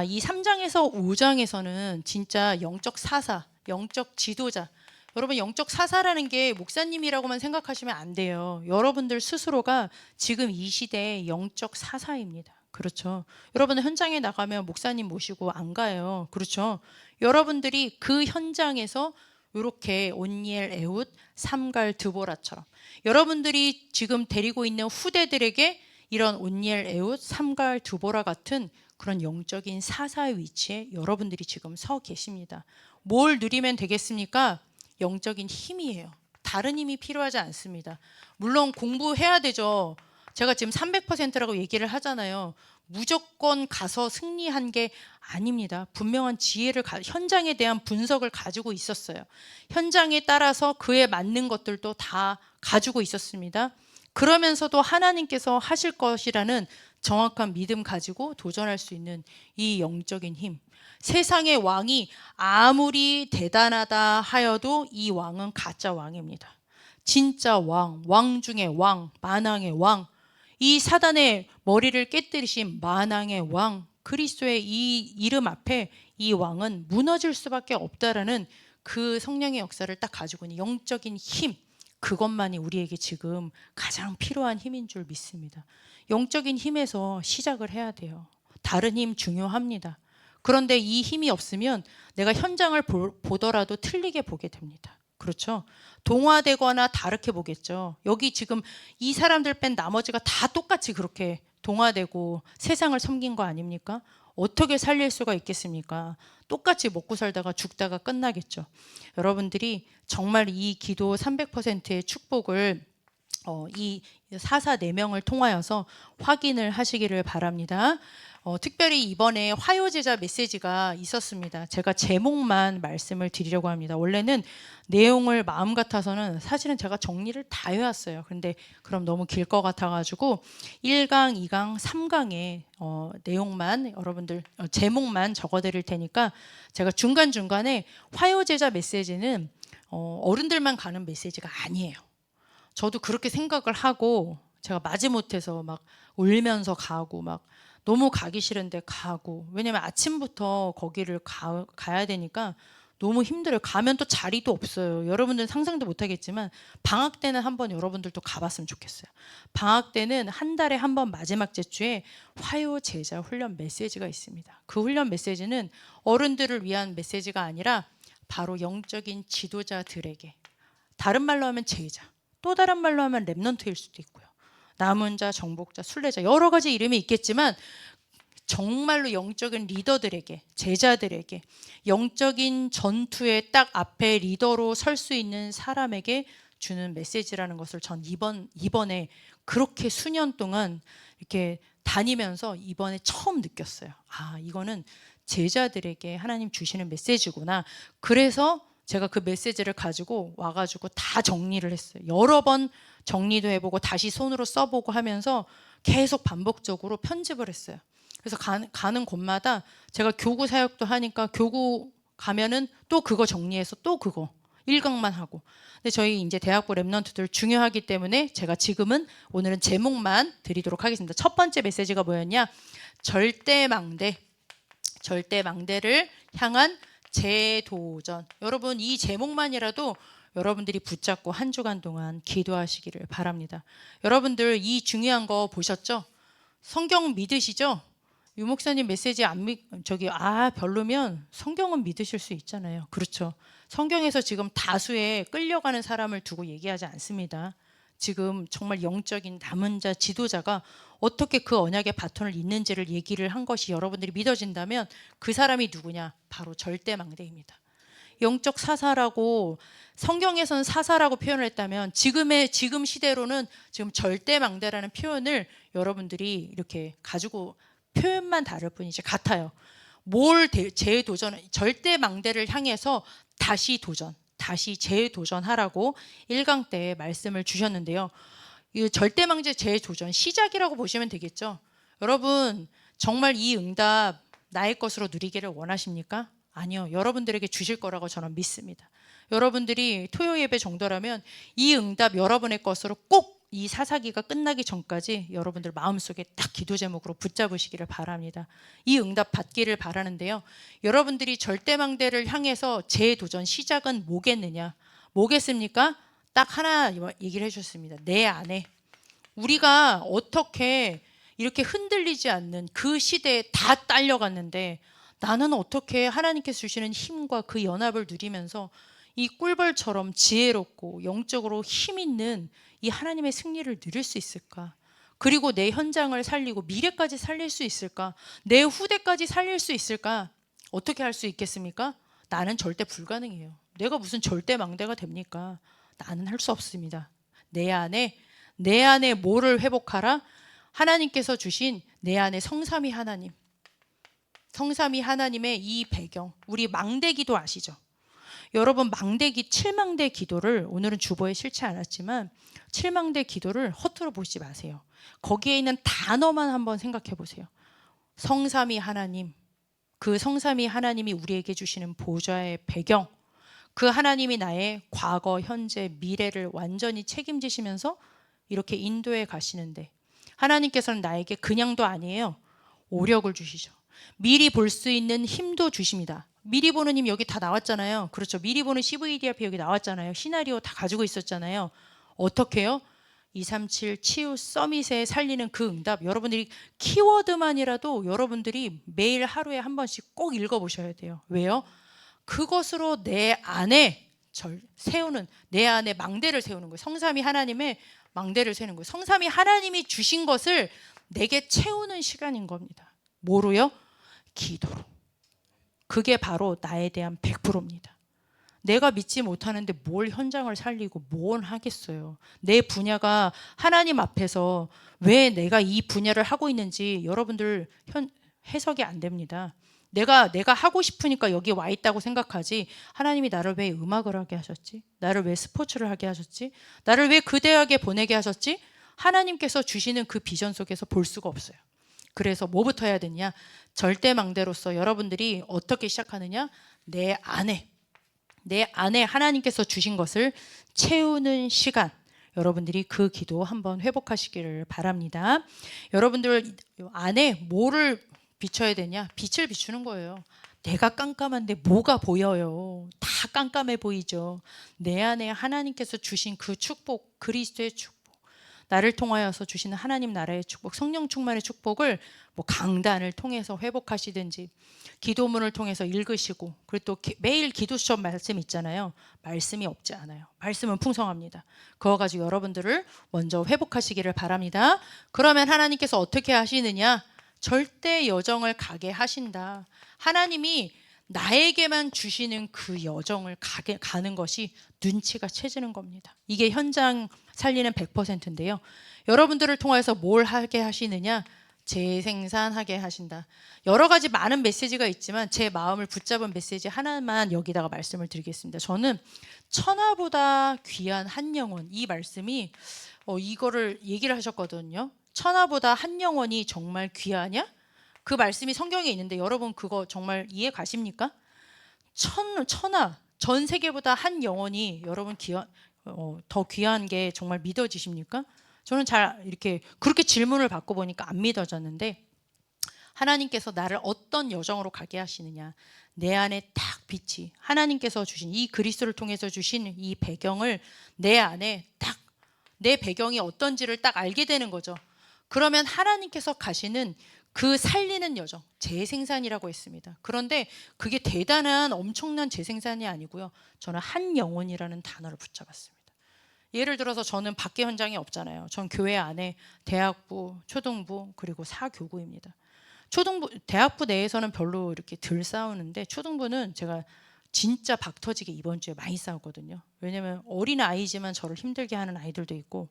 이 3장에서 5장에서는 진짜 영적 사사, 영적 지도자, 여러분 영적 사사라는 게 목사님이라고만 생각하시면 안 돼요. 여러분들 스스로가 지금 이 시대의 영적 사사입니다. 그렇죠. 여러분은 현장에 나가면 목사님 모시고 안 가요. 그렇죠. 여러분들이 그 현장에서 이렇게 온니엘, 에훗, 삼갈, 드보라처럼 여러분들이 지금 데리고 있는 후대들에게 이런 온니엘, 에훗, 삼갈, 드보라 같은 그런 영적인 사사의 위치에 여러분들이 지금 서 계십니다. 뭘 누리면 되겠습니까? 영적인 힘이에요. 다른 힘이 필요하지 않습니다. 물론 공부해야 되죠. 제가 지금 300%라고 얘기를 하잖아요. 무조건 가서 승리한 게 아닙니다. 분명한 지혜를 현장에 대한 분석을 가지고 있었어요. 현장에 따라서 그에 맞는 것들도 다 가지고 있었습니다. 그러면서도 하나님께서 하실 것이라는 정확한 믿음 가지고 도전할 수 있는 이 영적인 힘. 세상의 왕이 아무리 대단하다 하여도 이 왕은 가짜 왕입니다. 진짜 왕, 왕 중에 왕, 만왕의 왕, 이 사단의 머리를 깨뜨리신 만왕의 왕, 그리스도의 이 이름 앞에 이 왕은 무너질 수밖에 없다라는 그 성령의 역사를 딱 가지고 있는 영적인 힘, 그것만이 우리에게 지금 가장 필요한 힘인 줄 믿습니다. 영적인 힘에서 시작을 해야 돼요. 다른 힘 중요합니다. 그런데 이 힘이 없으면 내가 현장을 보더라도 틀리게 보게 됩니다. 그렇죠? 동화되거나 다르게 보겠죠. 여기 지금 이 사람들 뺀 나머지가 다 똑같이 그렇게 동화되고 세상을 섬긴 거 아닙니까? 어떻게 살릴 수가 있겠습니까? 똑같이 먹고 살다가 죽다가 끝나겠죠. 여러분들이 정말 이 기도 300%의 축복을 이 사사 4명을 통하여서 확인을 하시기를 바랍니다. 특별히 이번에 화요제자 메시지가 있었습니다. 제가 제목만 말씀을 드리려고 합니다. 원래는 내용을 마음 같아서는 사실은 제가 정리를 다 해왔어요. 그런데 그럼 너무 길 것 같아가지고 1강, 2강, 3강의 내용만 여러분들 제목만 적어드릴 테니까 제가 중간중간에 화요제자 메시지는 어른들만 가는 메시지가 아니에요. 저도 그렇게 생각을 하고 제가 마지못해서 막 울면서 가고 막 너무 가기 싫은데 가고, 왜냐면 아침부터 거기를 가야 되니까 너무 힘들어요. 가면 또 자리도 없어요. 여러분들은 상상도 못하겠지만 방학 때는 한번 여러분들도 가봤으면 좋겠어요. 방학 때는 한 달에 한 번 마지막 제주에 화요 제자 훈련 메시지가 있습니다. 그 훈련 메시지는 어른들을 위한 메시지가 아니라 바로 영적인 지도자들에게, 다른 말로 하면 제자, 또 다른 말로 하면 랩넌트일 수도 있고요. 남은 자, 정복자, 순례자, 여러 가지 이름이 있겠지만 정말로 영적인 리더들에게, 제자들에게, 영적인 전투의 딱 앞에 리더로 설 수 있는 사람에게 주는 메시지라는 것을 전 이번에 그렇게 수년 동안 이렇게 다니면서 이번에 처음 느꼈어요. 아, 이거는 제자들에게 하나님 주시는 메시지구나. 그래서 제가 그 메시지를 가지고 와가지고 다 정리를 했어요. 여러 번 정리도 해보고 다시 손으로 써보고 하면서 계속 반복적으로 편집을 했어요. 그래서 가는 곳마다 제가 교구 사역도 하니까 교구 가면은 또 그거 정리해서 또 그거 1강만 하고. 근데 저희 이제 대학부 랩넌트들 중요하기 때문에 제가 지금은 오늘은 제목만 드리도록 하겠습니다. 첫 번째 메시지가 뭐였냐? 절대망대. 절대망대를 향한 재도전. 여러분, 이 제목만이라도 여러분들이 붙잡고 한 주간 동안 기도하시기를 바랍니다. 여러분들 이 중요한 거 보셨죠? 성경 믿으시죠? 유 목사님 메시지 별로면 성경은 믿으실 수 있잖아요. 그렇죠? 성경에서 지금 다수의 끌려가는 사람을 두고 얘기하지 않습니다. 지금 정말 영적인 남은 자, 지도자가 어떻게 그 언약의 바톤을 잇는지를 얘기를 한 것이 여러분들이 믿어진다면 그 사람이 누구냐? 바로 절대망대입니다. 영적 사사라고, 성경에서는 사사라고 표현을 했다면 지금 시대로는 지금 절대망대라는 표현을 여러분들이 이렇게 가지고 표현만 다를 뿐이지 같아요. 재도전, 절대망대를 향해서 다시 재도전하라고 1강 때 말씀을 주셨는데요. 이 절대망대 재도전 시작이라고 보시면 되겠죠. 여러분, 정말 이 응답 나의 것으로 누리기를 원하십니까? 아니요. 여러분들에게 주실 거라고 저는 믿습니다. 여러분들이 토요 예배 정도라면 이 응답 여러분의 것으로 꼭 이 사사기가 끝나기 전까지 여러분들 마음속에 딱 기도 제목으로 붙잡으시기를 바랍니다. 이 응답 받기를 바라는데요. 여러분들이 절대망대를 향해서 재도전 시작은 뭐겠느냐? 뭐겠습니까? 딱 하나 얘기를 해주셨습니다. 내 안에. 우리가 어떻게 이렇게 흔들리지 않는 그 시대에 다 딸려갔는데 나는 어떻게 하나님께서 주시는 힘과 그 연합을 누리면서 이 꿀벌처럼 지혜롭고 영적으로 힘 있는 이 하나님의 승리를 누릴 수 있을까? 그리고 내 현장을 살리고 미래까지 살릴 수 있을까? 내 후대까지 살릴 수 있을까? 어떻게 할 수 있겠습니까? 나는 절대 불가능해요. 내가 무슨 절대망대가 됩니까? 나는 할 수 없습니다. 내 안에 뭐를 회복하라? 하나님께서 주신 내 안에 성삼위 하나님. 성삼위 하나님의 이 배경. 우리 망대기도 아시죠? 여러분, 망대기 7망대 기도를 오늘은 주보에 실지 않았지만 7망대 기도를 허투루 보시지 마세요. 거기에 있는 단어만 한번 생각해 보세요. 성삼위 하나님, 그 성삼위 하나님이 우리에게 주시는 보좌의 배경, 그 하나님이 나의 과거, 현재, 미래를 완전히 책임지시면서 이렇게 인도해 가시는데 하나님께서는 나에게 그냥도 아니에요. 오력을 주시죠. 미리 볼 수 있는 힘도 주십니다. 미리 보는 힘 여기 다 나왔잖아요. 그렇죠. 미리 보는 CVDRP 여기 나왔잖아요. 시나리오 다 가지고 있었잖아요. 어떻게 해요? 237 치유 서밋에 살리는 그 응답, 여러분들이 키워드만이라도 여러분들이 매일 하루에 한 번씩 꼭 읽어보셔야 돼요. 왜요? 그것으로 내 안에 세우는, 내 안에 망대를 세우는 거예요. 성삼위 하나님의 망대를 세우는 거예요. 성삼위 하나님이 주신 것을 내게 채우는 시간인 겁니다. 뭐로요? 기도로. 그게 바로 나에 대한 100%입니다. 내가 믿지 못하는데 뭘 현장을 살리고 뭘 하겠어요. 내 분야가 하나님 앞에서 왜 내가 이 분야를 하고 있는지 여러분들 해석이 안 됩니다. 내가 하고 싶으니까 여기 와 있다고 생각하지, 하나님이 나를 왜 음악을 하게 하셨지? 나를 왜 스포츠를 하게 하셨지? 나를 왜 그 대학에 보내게 하셨지? 하나님께서 주시는 그 비전 속에서 볼 수가 없어요. 그래서 뭐부터 해야 되냐? 절대망대로서 여러분들이 어떻게 시작하느냐? 내 안에 하나님께서 주신 것을 채우는 시간, 여러분들이 그 기도 한번 회복하시기를 바랍니다. 여러분들 안에 뭐를 비춰야 되냐? 빛을 비추는 거예요. 내가 깜깜한데 뭐가 보여요? 다 깜깜해 보이죠. 내 안에 하나님께서 주신 그 축복, 그리스도의 축복, 나를 통하여서 주시는 하나님 나라의 축복, 성령 충만의 축복을 뭐 강단을 통해서 회복하시든지 기도문을 통해서 읽으시고, 그리고 또 매일 기도 수업 말씀 있잖아요. 말씀이 없지 않아요. 말씀은 풍성합니다. 그거 가지고 여러분들을 먼저 회복하시기를 바랍니다. 그러면 하나님께서 어떻게 하시느냐? 절대 여정을 가게 하신다. 하나님이 나에게만 주시는 그 여정을 가는 것이 눈치가 채지는 겁니다. 이게 현장 살리는 100%인데요. 여러분들을 통해서 뭘 하게 하시느냐? 재생산하게 하신다. 여러 가지 많은 메시지가 있지만 제 마음을 붙잡은 메시지 하나만 여기다가 말씀을 드리겠습니다. 저는 천하보다 귀한 한 영혼, 이 말씀이 이거를 얘기를 하셨거든요. 천하보다 한 영혼이 정말 귀하냐? 그 말씀이 성경에 있는데 여러분 그거 정말 이해 가십니까? 천하, 전 세계보다 한 영혼이 여러분 더 귀한 게 정말 믿어지십니까? 저는 잘 이렇게 그렇게 질문을 받고 보니까 안 믿어졌는데, 하나님께서 나를 어떤 여정으로 가게 하시느냐, 내 안에 딱 빛이, 하나님께서 주신 이 그리스도를 통해서 주신 이 배경을 내 안에 딱, 내 배경이 어떤지를 딱 알게 되는 거죠. 그러면 하나님께서 가시는 그 살리는 여정, 재생산이라고 했습니다. 그런데 그게 대단한 엄청난 재생산이 아니고요, 저는 한 영혼이라는 단어를 붙잡았습니다. 예를 들어서 저는 밖에 현장이 없잖아요. 전 교회 안에 대학부, 초등부, 그리고 사교구입니다. 대학부 내에서는 별로 이렇게 덜 싸우는데 초등부는 제가 진짜 박 터지게 이번 주에 많이 싸웠거든요. 왜냐하면 어린 아이지만 저를 힘들게 하는 아이들도 있고,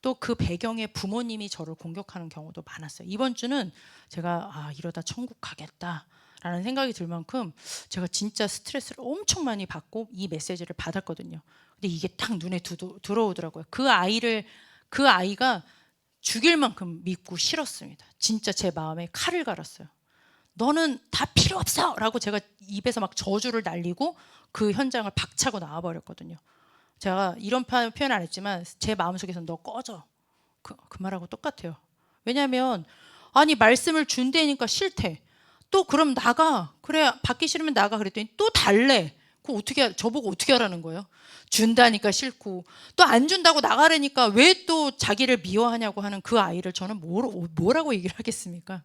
또 그 배경에 부모님이 저를 공격하는 경우도 많았어요. 이번 주는 제가 이러다 천국 가겠다라는 생각이 들 만큼 제가 진짜 스트레스를 엄청 많이 받고 이 메시지를 받았거든요. 근데 이게 딱 눈에 들어오더라고요. 그 아이가 죽일 만큼 믿고 싫었습니다. 진짜 제 마음에 칼을 갈았어요. 너는 다 필요 없어! 라고 제가 입에서 막 저주를 날리고 그 현장을 박차고 나와버렸거든요. 제가 이런 표현 안 했지만 제 마음속에서는 너 꺼져. 그 말하고 똑같아요. 왜냐하면 아니 말씀을 준다니까 싫대. 또 그럼 나가. 그래 받기 싫으면 나가 그랬더니 또 달래. 그거 저보고 어떻게 하라는 거예요? 준다니까 싫고 또 안 준다고 나가라니까 왜 또 자기를 미워하냐고 하는 그 아이를 저는 뭐라고 얘기를 하겠습니까?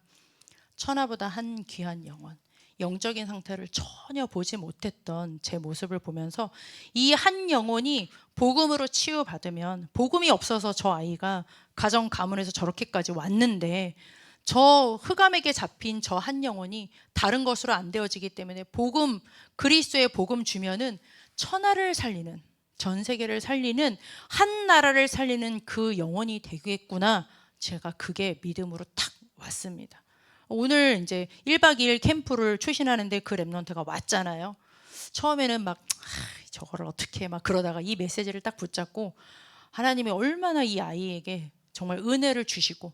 천하보다 한 귀한 영혼, 영적인 상태를 전혀 보지 못했던 제 모습을 보면서 이 한 영혼이 복음으로 치유받으면, 복음이 없어서 저 아이가 가정 가문에서 저렇게까지 왔는데 저 흑암에게 잡힌 저 한 영혼이 다른 것으로 안 되어지기 때문에 그리스도의 복음 주면은 천하를 살리는, 전 세계를 살리는, 한 나라를 살리는 그 영혼이 되겠구나. 제가 그게 믿음으로 탁 왔습니다. 오늘 이제 1박 2일 캠프를 추진하는데 그 랩런트가 왔잖아요. 처음에는 막 저거를 어떻게 막 그러다가 이 메시지를 딱 붙잡고 하나님이 얼마나 이 아이에게 정말 은혜를 주시고,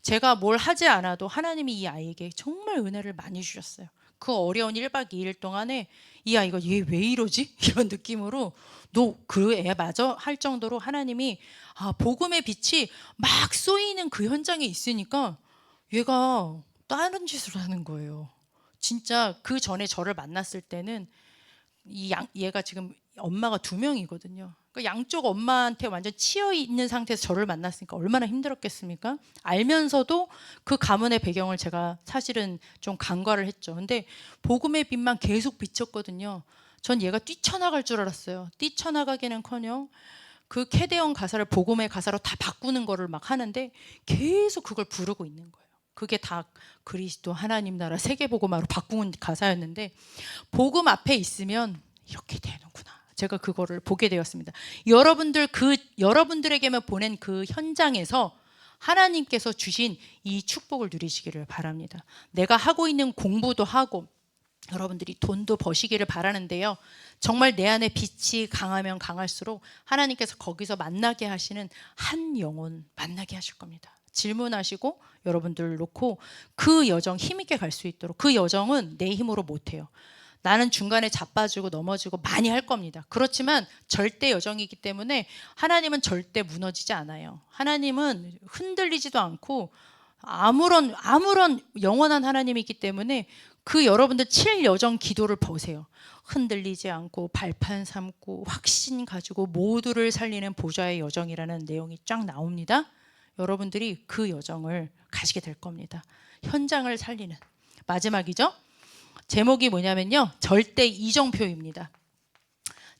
제가 뭘 하지 않아도 하나님이 이 아이에게 정말 은혜를 많이 주셨어요. 그 어려운 1박 2일 동안에 이 아이가 얘 왜 이러지? 이런 느낌으로 너 그 애 맞아? 할 정도로 하나님이 복음의 빛이 막 쏘이는 그 현장에 있으니까 얘가 다른 짓을 하는 거예요. 진짜 그 전에 저를 만났을 때는 얘가 지금 엄마가 2명이거든요. 그러니까 양쪽 엄마한테 완전 치여 있는 상태에서 저를 만났으니까 얼마나 힘들었겠습니까? 알면서도 그 가문의 배경을 제가 사실은 좀 간과를 했죠. 근데 복음의 빛만 계속 비쳤거든요. 전 얘가 뛰쳐나갈 줄 알았어요. 뛰쳐나가기는커녕 그 캐대언 가사를 복음의 가사로 다 바꾸는 거를 막 하는데 계속 그걸 부르고 있는 거예요. 그게 다 그리스도 하나님 나라 세계복음화로 바꾼 가사였는데 복음 앞에 있으면 이렇게 되는구나. 제가 그거를 보게 되었습니다. 여러분들에게만 보낸 그 현장에서 하나님께서 주신 이 축복을 누리시기를 바랍니다. 내가 하고 있는 공부도 하고 여러분들이 돈도 버시기를 바라는데요. 정말 내 안에 빛이 강하면 강할수록 하나님께서 거기서 만나게 하시는 한 영혼 만나게 하실 겁니다. 질문하시고 여러분들 놓고 그 여정 힘있게 갈 수 있도록. 그 여정은 내 힘으로 못해요. 나는 중간에 자빠지고 넘어지고 많이 할 겁니다. 그렇지만 절대 여정이기 때문에 하나님은 절대 무너지지 않아요. 하나님은 흔들리지도 않고 아무런 영원한 하나님이기 때문에 그 여러분들 7여정 기도를 보세요. 흔들리지 않고 발판 삼고 확신 가지고 모두를 살리는 보좌의 여정이라는 내용이 쫙 나옵니다. 여러분들이 그 여정을 가시게 될 겁니다. 현장을 살리는. 마지막이죠. 제목이 뭐냐면요. 절대 이정표입니다.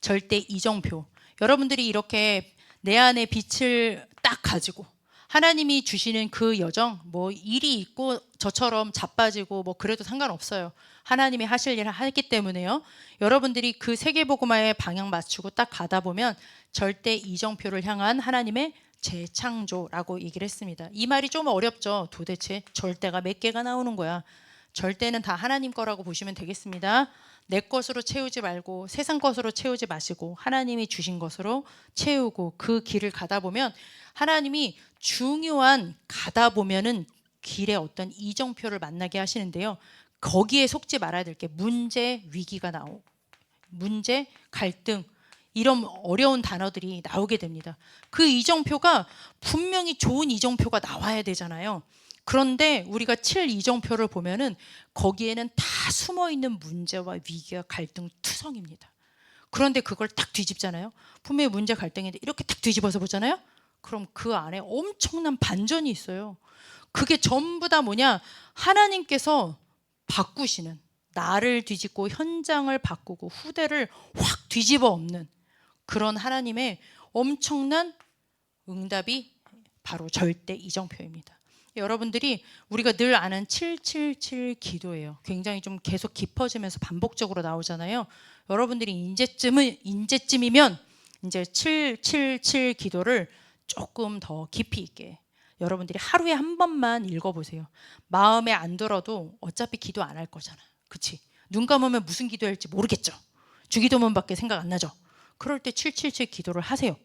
절대 이정표. 여러분들이 이렇게 내 안에 빛을 딱 가지고 하나님이 주시는 그 여정, 뭐 일이 있고 저처럼 자빠지고 뭐 그래도 상관없어요. 하나님이 하실 일을 하기 때문에요. 여러분들이 그 세계복음화에 방향 맞추고 딱 가다 보면 절대 이정표를 향한 하나님의 재창조라고 얘기를 했습니다. 이 말이 좀 어렵죠. 도대체 절대가 몇 개가 나오는 거야. 절대는 다 하나님 거라고 보시면 되겠습니다. 내 것으로 채우지 말고 세상 것으로 채우지 마시고 하나님이 주신 것으로 채우고 그 길을 가다 보면 하나님이 중요한 가다 보면은 길에 어떤 이정표를 만나게 하시는데요. 거기에 속지 말아야 될 게 문제, 위기가 나오고 문제, 갈등 이런 어려운 단어들이 나오게 됩니다. 그 이정표가 분명히 좋은 이정표가 나와야 되잖아요. 그런데 우리가 7 이정표를 보면은 거기에는 다 숨어 있는 문제와 위기와 갈등 투성입니다. 그런데 그걸 딱 뒤집잖아요. 분명히 문제 갈등인데 이렇게 딱 뒤집어서 보잖아요. 그럼 그 안에 엄청난 반전이 있어요. 그게 전부 다 뭐냐? 하나님께서 바꾸시는, 나를 뒤집고 현장을 바꾸고 후대를 확 뒤집어 엎는 그런 하나님의 엄청난 응답이 바로 절대 이정표입니다. 여러분들이 우리가 늘 아는 777 기도예요. 굉장히 좀 계속 깊어지면서 반복적으로 나오잖아요. 여러분들이 이제쯤이면 이제 777 기도를 조금 더 깊이 있게 여러분들이 하루에 한 번만 읽어보세요. 마음에 안 들어도 어차피 기도 안 할 거잖아. 그치? 눈 감으면 무슨 기도할지 모르겠죠. 주기도문밖에 생각 안 나죠. 그럴 때 777 기도를 하세요.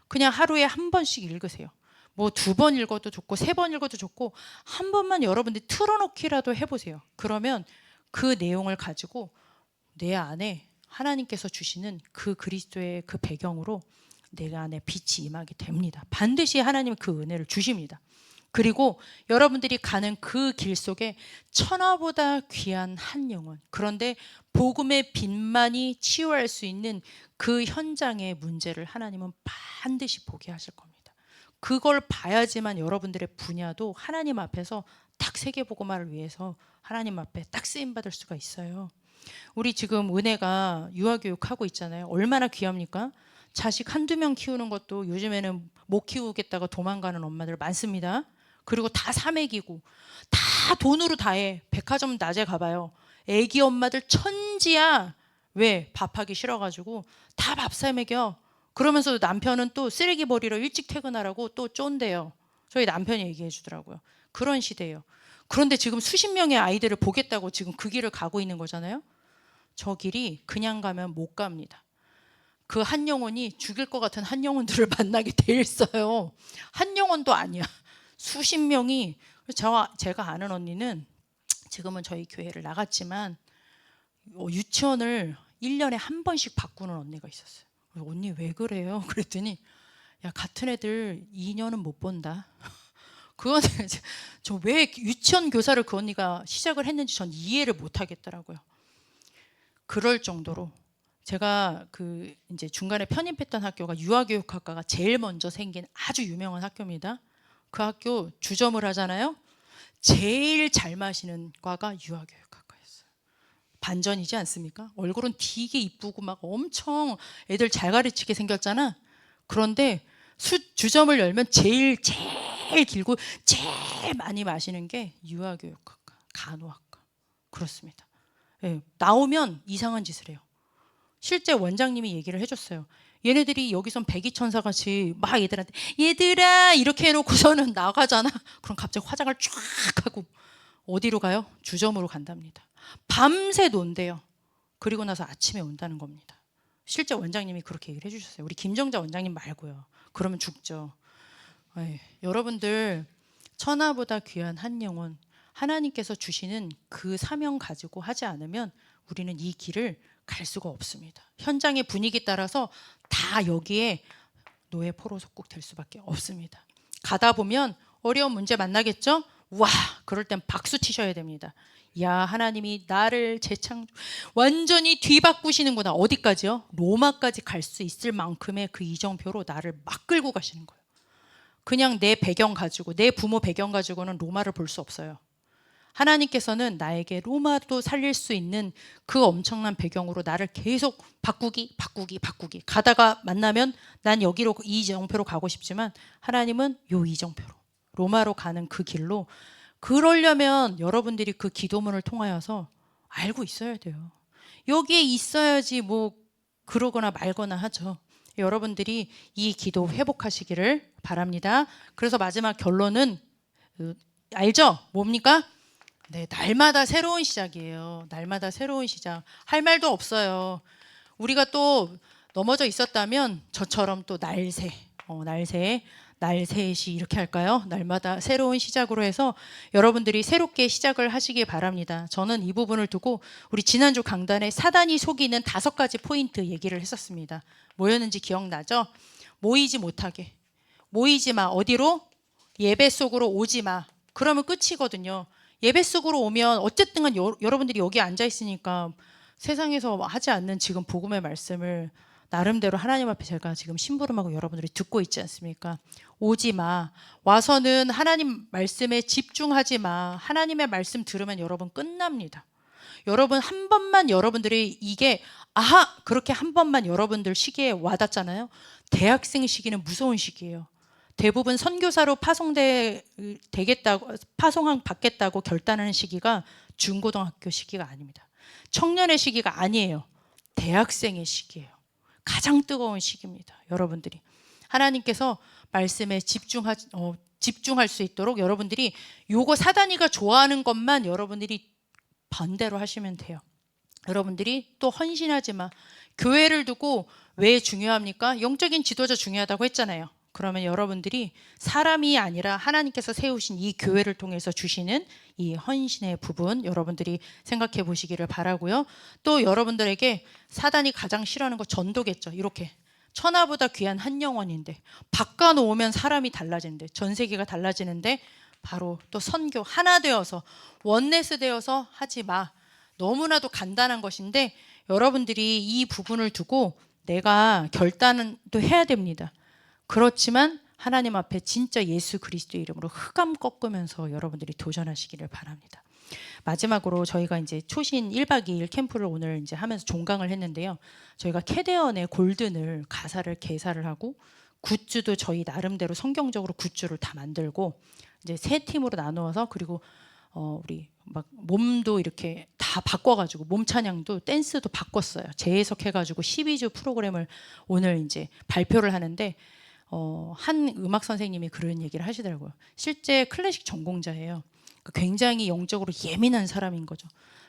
그냥 하루에 한 번씩 읽으세요. 뭐 2번 읽어도 좋고 3번 읽어도 좋고 한 번만 여러분들이 틀어놓기라도 해보세요. 그러면 그 내용을 가지고 내 안에 하나님께서 주시는 그 그리스도의 그 배경으로 내 안에 빛이 임하게 됩니다. 반드시 하나님은 그 은혜를 주십니다. 그리고 여러분들이 가는 그 길 속에 천하보다 귀한 한 영혼, 그런데 복음의 빛만이 치유할 수 있는 그 현장의 문제를 하나님은 반드시 보게 하실 겁니다. 그걸 봐야지만 여러분들의 분야도 하나님 앞에서 딱 세계복음화를 위해서 하나님 앞에 딱 쓰임받을 수가 있어요. 우리 지금 은혜가 유아교육하고 있잖아요. 얼마나 귀합니까? 자식 한두 명 키우는 것도 요즘에는 못 키우겠다가 도망가는 엄마들 많습니다. 그리고 다 사먹이고 다 돈으로 다 해. 백화점 낮에 가봐요. 애기 엄마들 천지야. 왜? 밥하기 싫어가지고 다 밥 사먹여. 그러면서 남편은 또 쓰레기 버리러 일찍 퇴근하라고 또 쫀대요. 저희 남편이 얘기해 주더라고요. 그런 시대예요. 그런데 지금 수십 명의 아이들을 보겠다고 지금 그 길을 가고 있는 거잖아요. 저 길이 그냥 가면 못 갑니다. 그 한 영혼이 죽일 것 같은 한 영혼들을 만나게 돼 있어요. 한 영혼도 아니야. 수십 명이. 제가 아는 언니는 지금은 저희 교회를 나갔지만 유치원을 1년에 한 번씩 바꾸는 언니가 있었어요. 언니 왜 그래요? 그랬더니 야, 같은 애들 2년은 못 본다. 그건 저 왜 유치원 교사를 그 언니가 시작을 했는지 전 이해를 못 하겠더라고요. 그럴 정도로 제가 그 이제 중간에 편입했던 학교가 유아교육학과가 제일 먼저 생긴 아주 유명한 학교입니다. 그 학교 주점을 하잖아요. 제일 잘 마시는 과가 유아교육학과였어요. 반전이지 않습니까? 얼굴은 되게 이쁘고 막 엄청 애들 잘 가르치게 생겼잖아. 그런데 주점을 열면 제일 길고 제일 많이 마시는 게 유아교육학과, 간호학과. 그렇습니다. 예, 나오면 이상한 짓을 해요. 실제 원장님이 얘기를 해줬어요. 얘네들이 여기선 백이천사같이 막 얘들한테 얘들아 이렇게 해놓고서는 나가잖아. 그럼 갑자기 화장을 쫙 하고 어디로 가요? 주점으로 간답니다. 밤새 논대요. 그리고 나서 아침에 온다는 겁니다. 실제 원장님이 그렇게 얘기를 해주셨어요. 우리 김정자 원장님 말고요. 그러면 죽죠. 에이, 여러분들 천하보다 귀한 한 영혼 하나님께서 주시는 그 사명 가지고 하지 않으면 우리는 이 길을 갈 수가 없습니다. 현장의 분위기 따라서 다 여기에 노예 포로 속국 될 수밖에 없습니다. 가다 보면 어려운 문제 만나겠죠? 와, 그럴 땐 박수 치셔야 됩니다. 야, 하나님이 나를 완전히 뒤바꾸시는구나. 어디까지요? 로마까지 갈 수 있을 만큼의 그 이정표로 나를 막 끌고 가시는 거예요. 그냥 내 배경 가지고, 내 부모 배경 가지고는 로마를 볼 수 없어요. 하나님께서는 나에게 로마도 살릴 수 있는 그 엄청난 배경으로 나를 계속 바꾸기 가다가 만나면 난 여기로 이정표로 가고 싶지만 하나님은 요 이정표로 로마로 가는 그 길로. 그러려면 여러분들이 그 기도문을 통하여서 알고 있어야 돼요. 여기에 있어야지 뭐 그러거나 말거나 하죠. 여러분들이 이 기도 회복하시기를 바랍니다. 그래서 마지막 결론은 알죠? 뭡니까? 네, 날마다 새로운 시작이에요. 날마다 새로운 시작. 할 말도 없어요. 우리가 또 넘어져 있었다면 저처럼 또 날새시 이렇게 할까요? 날마다 새로운 시작으로 해서 여러분들이 새롭게 시작을 하시기 바랍니다. 저는 이 부분을 두고 우리 지난주 강단에 사단이 속이는 5가지 포인트 얘기를 했었습니다. 뭐였는지 기억나죠? 모이지 못하게. 모이지 마. 어디로? 예배 속으로 오지 마. 그러면 끝이거든요. 예배 속으로 오면 어쨌든 여러분들이 여기 앉아 있으니까 세상에서 하지 않는 지금 복음의 말씀을 나름대로 하나님 앞에 제가 지금 심부름하고 여러분들이 듣고 있지 않습니까? 오지 마. 와서는 하나님 말씀에 집중하지 마. 하나님의 말씀 들으면 여러분 끝납니다. 여러분 한 번만 여러분들이 이게 그렇게 한 번만 여러분들 시기에 와닿잖아요. 대학생 시기는 무서운 시기예요. 대부분 선교사로 파송을 받겠다고 결단하는 시기가 중고등학교 시기가 아닙니다. 청년의 시기가 아니에요. 대학생의 시기예요. 가장 뜨거운 시기입니다. 여러분들이 하나님께서 말씀에 집중할 수 있도록 여러분들이 요거 사단이가 좋아하는 것만 여러분들이 반대로 하시면 돼요. 여러분들이 또 헌신하지 마. 교회를 두고 왜 중요합니까? 영적인 지도자 중요하다고 했잖아요. 그러면 여러분들이 사람이 아니라 하나님께서 세우신 이 교회를 통해서 주시는 이 헌신의 부분 여러분들이 생각해 보시기를 바라고요. 또 여러분들에게 사단이 가장 싫어하는 거 전도겠죠. 이렇게 천하보다 귀한 한 영혼인데 바꿔놓으면 사람이 달라지는데 전 세계가 달라지는데 바로 또 선교 하나 되어서 원네스 되어서 하지 마. 너무나도 간단한 것인데 여러분들이 이 부분을 두고 내가 결단도 해야 됩니다. 그렇지만 하나님 앞에 진짜 예수 그리스도의 이름으로 흑암 꺾으면서 여러분들이 도전하시기를 바랍니다. 마지막으로 저희가 이제 초신 1박 2일 캠프를 오늘 이제 하면서 종강을 했는데요. 저희가 캐데언의 골든을 가사를 개사를 하고 굿즈도 저희 나름대로 성경적으로 굿즈를 다 만들고 이제 3팀으로 나누어서 그리고 우리 막 몸도 이렇게 다 바꿔가지고 몸 찬양도 댄스도 바꿨어요. 재해석해가지고 12주 프로그램을 오늘 이제 발표를 하는데 한 음악 선생님이 그런 얘기를 하시더라고요. 실제 클래식 전공자예요. 굉장히 영적으로 예민한 사람인 거죠.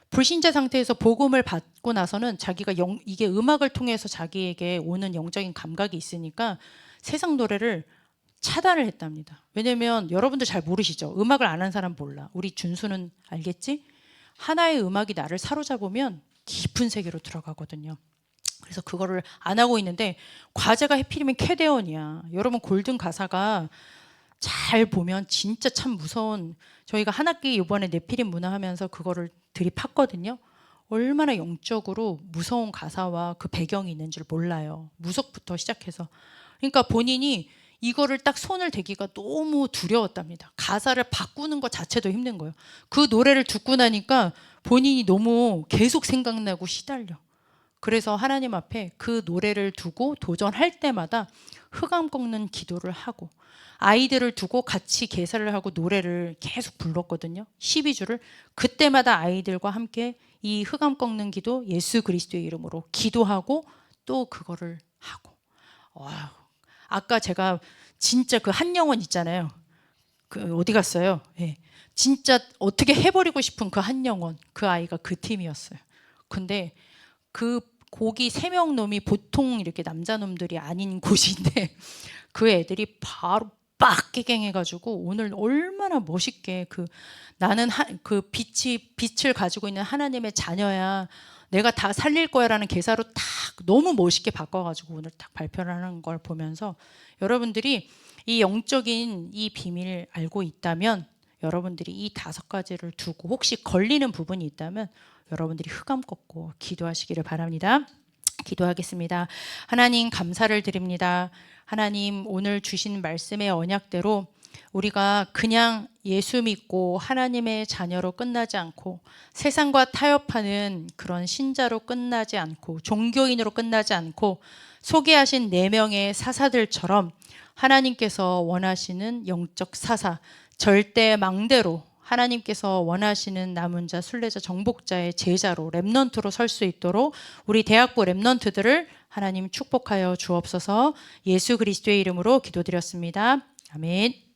불신자 상태에서 복음을 받고 나서는 자기가 이게 음악을 통해서 자기에게 오는 영적인 감각이 있으니까 세상 노래를 차단을 했답니다. 왜냐면 여러분들 잘 모르시죠? 음악을 안 한 사람 몰라. 우리 준수는 알겠지? 하나의 음악이 나를 사로잡으면 깊은 세계로 들어가거든요. 그래서 그거를 안 하고 있는데 과제가 해필이면 캐데언이야. 여러분 골든 가사가 잘 보면 진짜 참 무서운 저희가 한 학기 이번에 네피림 문화 하면서 그거를 들이팠거든요. 얼마나 영적으로 무서운 가사와 그 배경이 있는 줄 몰라요. 무속부터 시작해서. 그러니까 본인이 이거를 딱 손을 대기가 너무 두려웠답니다. 가사를 바꾸는 것 자체도 힘든 거예요. 그 노래를 듣고 나니까 본인이 너무 계속 생각나고 시달려. 그래서 하나님 앞에 그 노래를 두고 도전할 때마다 흑암 꺾는 기도를 하고, 아이들을 두고 같이 개사를 하고 노래를 계속 불렀거든요. 12주를. 그때마다 아이들과 함께 이 흑암 꺾는 기도, 예수 그리스도의 이름으로 기도하고 또 그거를 하고. 와, 아까 제가 진짜 그 한 영혼 있잖아요. 그 어디 갔어요? 예. 진짜 어떻게 해버리고 싶은 그 한 영혼, 그 아이가 그 팀이었어요. 근데 그 고기 3명 놈이 보통 이렇게 남자 놈들이 아닌 곳인데 그 애들이 바로 빡 깨갱해가지고 오늘 얼마나 멋있게 그 나는 그 빛을 가지고 있는 하나님의 자녀야, 내가 다 살릴 거야라는 개사로 딱 너무 멋있게 바꿔가지고 오늘 딱 발표를 하는 걸 보면서, 여러분들이 이 영적인 이 비밀을 알고 있다면 여러분들이 이 5가지를 두고 혹시 걸리는 부분이 있다면 여러분들이 흑암 꺾고 기도하시기를 바랍니다. 기도하겠습니다. 하나님 감사를 드립니다. 하나님 오늘 주신 말씀의 언약대로 우리가 그냥 예수 믿고 하나님의 자녀로 끝나지 않고 세상과 타협하는 그런 신자로 끝나지 않고 종교인으로 끝나지 않고 소개하신 4명의 사사들처럼 하나님께서 원하시는 영적 사사, 절대 망대로 하나님께서 원하시는 남은 자, 순례자, 정복자의 제자로 렘넌트로 설 수 있도록 우리 대학부 렘넌트들을 하나님 축복하여 주옵소서. 예수 그리스도의 이름으로 기도드렸습니다. 아멘.